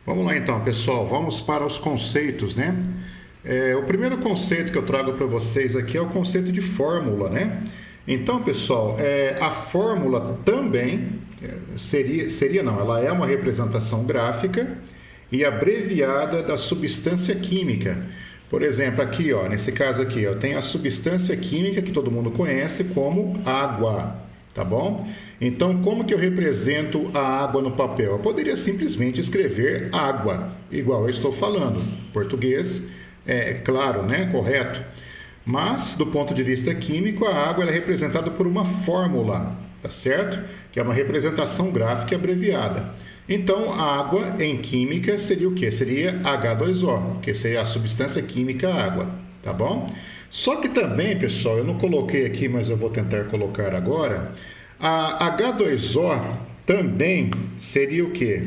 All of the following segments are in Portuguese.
Vamos lá então, pessoal, vamos para os conceitos, né? O primeiro conceito que eu trago para vocês aqui é o conceito de fórmula, né? Então, pessoal, a fórmula também ela é uma representação gráfica e abreviada da substância química. Por exemplo, aqui, ó, nesse caso aqui, ó, tem a substância química que todo mundo conhece como água, tá bom? Então, como que eu represento a água no papel? Eu poderia simplesmente escrever água, igual eu estou falando. Português, claro, né? Correto. Mas, do ponto de vista químico, a água ela é representada por uma fórmula, tá certo? Que é uma representação gráfica abreviada. Então, a água em química seria o quê? Seria H2O, que seria a substância química água, tá bom? Só que também, pessoal, eu não coloquei aqui, mas eu vou tentar colocar agora. A H2O também seria o quê?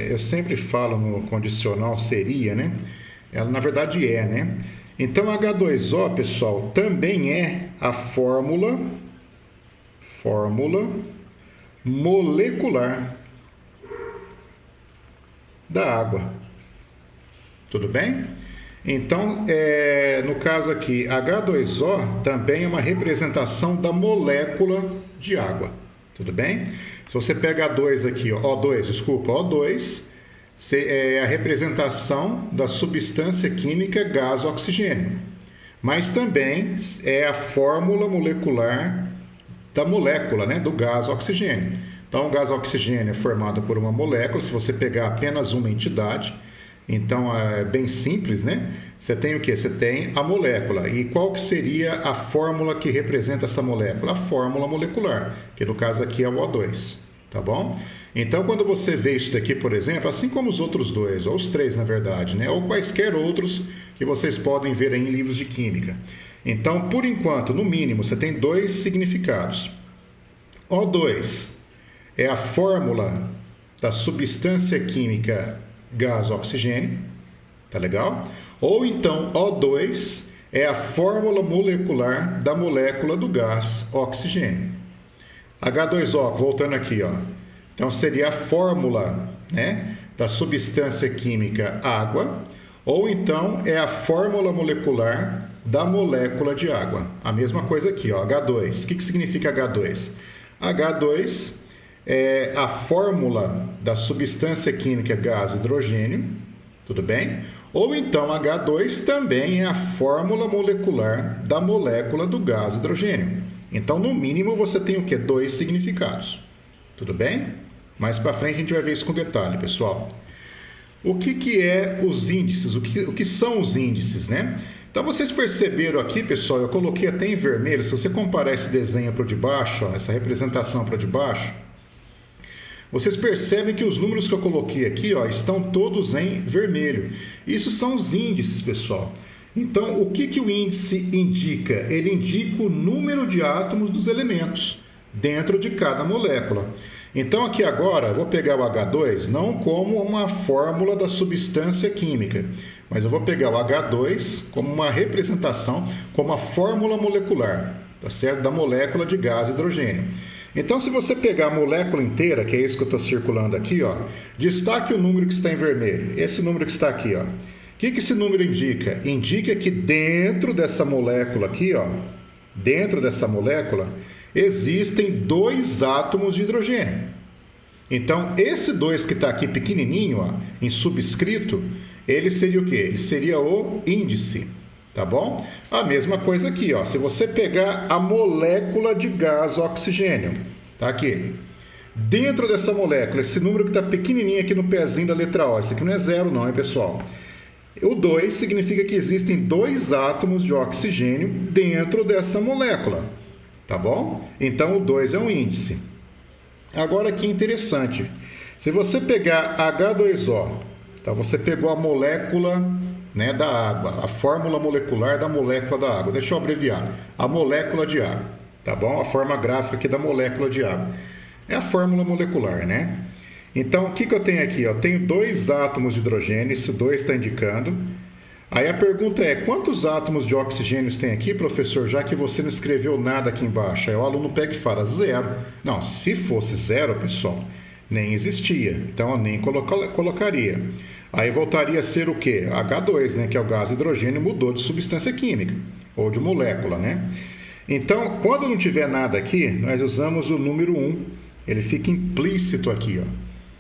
Eu sempre falo no condicional seria, né? Ela na verdade né? Então, H2O, pessoal, também é a fórmula molecular da água. Tudo bem? Então, no caso aqui, H2O também é uma representação da molécula de água. Tudo bem? Se você pega O2 aqui, O2 é a representação da substância química gás oxigênio. Mas também é a fórmula molecular da molécula, né, do gás oxigênio. Então, o gás oxigênio é formado por uma molécula. Se você pegar apenas uma entidade, então é bem simples, né? Você tem o quê? Você tem a molécula. E qual que seria a fórmula que representa essa molécula? A fórmula molecular, que no caso aqui é o O2, tá bom? Então, quando você vê isso daqui, por exemplo, assim como os outros dois, ou os três, na verdade, né? Ou quaisquer outros que vocês podem ver aí em livros de química. Então, por enquanto, no mínimo, você tem dois significados. O2 é a fórmula da substância química gás oxigênio, tá legal? Ou então, O2 é a fórmula molecular da molécula do gás oxigênio. H2O, voltando aqui, ó. Então, seria a fórmula, né, da substância química água, ou então é a fórmula molecular da molécula de água. A mesma coisa aqui, ó, H2. O que significa H2? H2 é a fórmula da substância química gás hidrogênio, tudo bem? Ou então H2 também é a fórmula molecular da molécula do gás hidrogênio. Então, no mínimo, você tem o quê? Dois significados. Tudo bem? Mais para frente a gente vai ver isso com detalhe, pessoal. O que é os índices? O que são os índices, né? Então, vocês perceberam aqui, pessoal, eu coloquei até em vermelho. Se você comparar esse desenho para o de baixo, ó, essa representação para o de baixo, vocês percebem que os números que eu coloquei aqui, ó, estão todos em vermelho. Isso são os índices, pessoal. Então, o que o índice indica? Ele indica o número de átomos dos elementos dentro de cada molécula. Então, aqui agora, eu vou pegar o H2 não como uma fórmula da substância química, mas eu vou pegar o H2 como uma representação, como uma fórmula molecular, tá certo? Da molécula de gás hidrogênio. Então, se você pegar a molécula inteira, que é isso que eu estou circulando aqui, ó, destaque o número que está em vermelho, esse número que está aqui, ó. O que esse número indica? Indica que dentro dessa molécula aqui, ó, dentro dessa molécula, existem 2 átomos de hidrogênio. Então, esse 2 que está aqui pequenininho, ó, em subscrito, ele seria o quê? Ele seria o índice, tá bom? A mesma coisa aqui, ó. Se você pegar a molécula de gás oxigênio, tá aqui. Dentro dessa molécula, esse número que está pequenininho aqui no pezinho da letra O, isso aqui não é zero não, hein, pessoal? O 2 significa que existem 2 átomos de oxigênio dentro dessa molécula, tá bom? Então, o 2 é um índice. Agora, que interessante. Se você pegar H2O, tá? Você pegou a molécula, né, da água, a fórmula molecular da molécula da água. Deixa eu abreviar. A molécula de água, tá bom? A forma gráfica aqui da molécula de água. É a fórmula molecular, né? Então, o que eu tenho aqui? Eu tenho 2 átomos de hidrogênio, esse 2 está indicando. Aí a pergunta é, quantos átomos de oxigênio tem aqui, professor, já que você não escreveu nada aqui embaixo? Aí o aluno pega e fala, 0. Não, se fosse 0, pessoal, Nem existia, então eu nem colocaria. Aí voltaria a ser o quê? H2, né? Que é o gás hidrogênio, mudou de substância química, ou de molécula, né? Então, quando não tiver nada aqui, nós usamos o número 1. Ele fica implícito aqui, ó.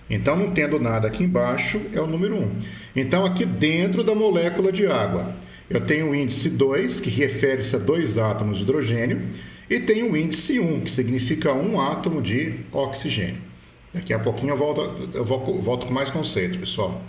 Então, não tendo nada aqui embaixo, é o número 1. Então, aqui dentro da molécula de água, eu tenho o índice 2, que refere-se a 2 átomos de hidrogênio, e tenho o índice 1, que significa 1 átomo de oxigênio. Daqui a pouquinho eu volto com mais conceito, pessoal.